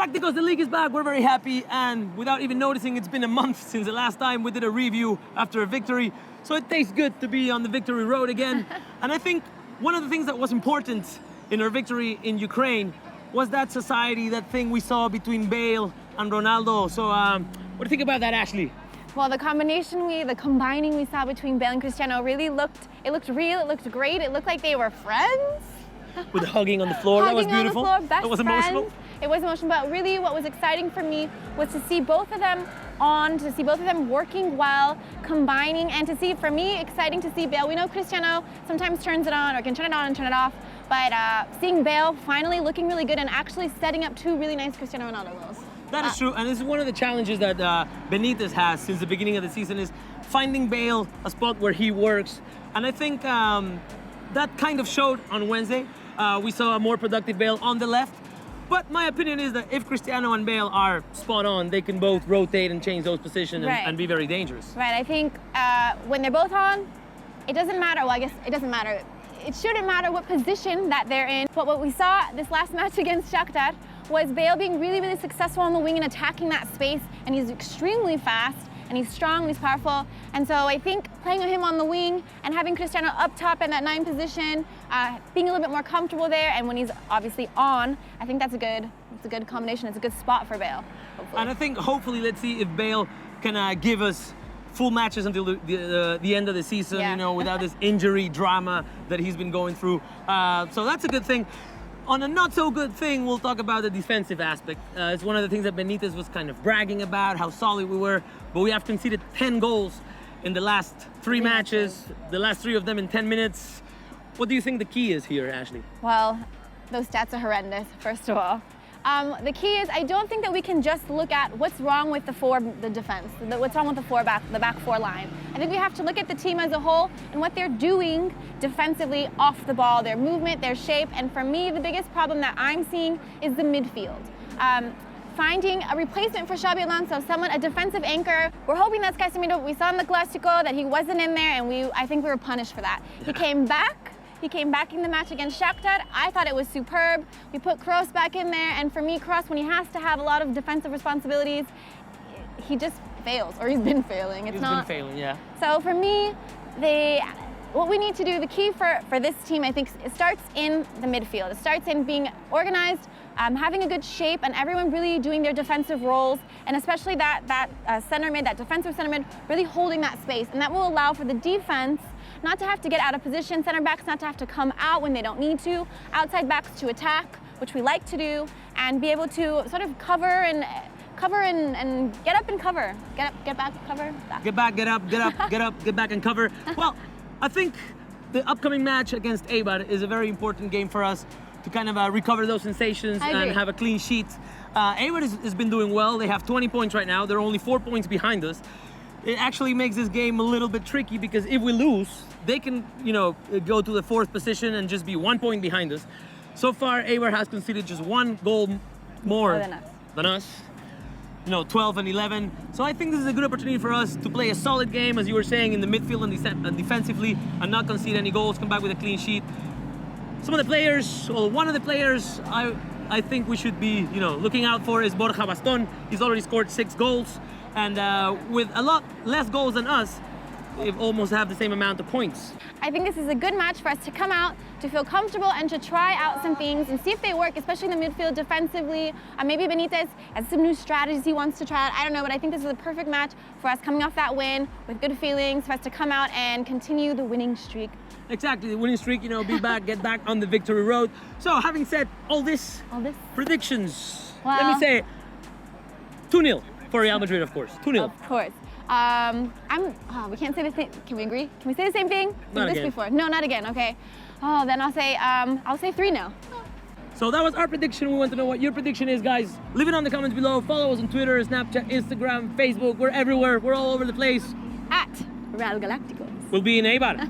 Galacticos, the league is back. We're very happy, and without even noticing, it's been a month since the last time we did a review after a victory. So it tastes good to be on the victory road again. And I think one of the things that was important in our victory in Ukraine was that society, that thing we saw between Bale and Ronaldo. So what do you think about that, Ashley? Well, the combining we saw between Bale and Cristiano really looked real, it looked great, it looked like they were friends. With hugging on the floor, that was beautiful. On the floor, best that was friends. emotional. It was emotional, but really what was exciting for me was to see both of them to see both of them working well, combining, and to see, for me, exciting to see Bale. We know Cristiano sometimes turns it on or can turn it on and turn it off, but seeing Bale finally looking really good and actually setting up two really nice Cristiano Ronaldo goals. That is true, and this is one of the challenges that Benitez has since the beginning of the season, is finding Bale a spot where he works. And I think that kind of showed on Wednesday. We saw a more productive Bale on the left. But my opinion is that if Cristiano and Bale are spot on, they can both rotate and change those positions and be very dangerous. Right, I think when they're both on, it doesn't matter. Well, I guess it doesn't matter. It shouldn't matter what position that they're in. But what we saw this last match against Shakhtar was Bale being really, really successful on the wing and attacking that space. And he's extremely fast, and he's strong, and he's powerful. And so I think playing him on the wing and having Cristiano up top in that 9 position, being a little bit more comfortable there, and when he's obviously on, I think that's a good combination. It's a good spot for Bale, hopefully. And I think hopefully, let's see if Bale can give us full matches until the end of the season, you know, without this injury drama that he's been going through. So that's a good thing. On a not so good thing, we'll talk about the defensive aspect. It's one of the things that Benitez was kind of bragging about, how solid we were, but we have conceded 10 goals in the last 3 matches, the last 3 of them in 10 minutes. What do you think the key is here, Ashley? Well, those stats are horrendous, first of all. The key is, I don't think that we can just look at what's wrong with the defense, what's wrong with the back four line. I think we have to look at the team as a whole and what they're doing defensively off the ball, their movement, their shape, and for me, the biggest problem that I'm seeing is the midfield. Finding a replacement for Xabi Alonso, a defensive anchor. We're hoping that's Casemiro. We saw in the Galacticos that he wasn't in there, and I think we were punished for that. He came back. He came back in the match against Shakhtar. I thought it was superb. We put Kroos back in there, and for me, Kroos, when he has to have a lot of defensive responsibilities, he just fails, or he's been failing. He's been failing, yeah. So for me, what we need to do, the key for this team, I think, it starts in the midfield. It starts in being organized, having a good shape, and everyone really doing their defensive roles, and especially that center mid, that defensive center mid, really holding that space, and that will allow for the defense not to have to get out of position, center backs not to have to come out when they don't need to, outside backs to attack, which we like to do, and be able to sort of cover and get up and cover. Get back, cover. Back. Get back, get up, get up, get up, get back and cover. Well, I think the upcoming match against Eibar is a very important game for us to kind of recover those sensations and have a clean sheet. Eibar has been doing well. They have 20 points right now. They're only 4 points behind us. It actually makes this game a little bit tricky because if we lose, they can, go to the 4th position and just be 1 point behind us. So far, Eibar has conceded just 1 goal more than us. 12 and 11. So I think this is a good opportunity for us to play a solid game, as you were saying, in the midfield and defensively, and not concede any goals, come back with a clean sheet. Some of the players, or one of the players I think we should be, looking out for is Borja Baston. He's already scored 6 goals. And with a lot less goals than us, they almost have the same amount of points. I think this is a good match for us to come out, to feel comfortable, and to try out some things and see if they work, especially in the midfield defensively. Maybe Benitez has some new strategies he wants to try out. I don't know, but I think this is a perfect match for us coming off that win with good feelings, for us to come out and continue the winning streak. Exactly, the winning streak, be back, get back on the victory road. So having said all this, predictions, let me say 2-0. For Real Madrid, of course. 2-0. Of course. We can't say the same. Can we agree? Can we say the same thing? Not again. Before. No, not again. Okay. Oh, then I'll say 3-0. So that was our prediction. We want to know what your prediction is, guys. Leave it on the comments below. Follow us on Twitter, Snapchat, Instagram, Facebook. We're everywhere. We're all over the place. At Real Galacticos. We'll be in Eibar.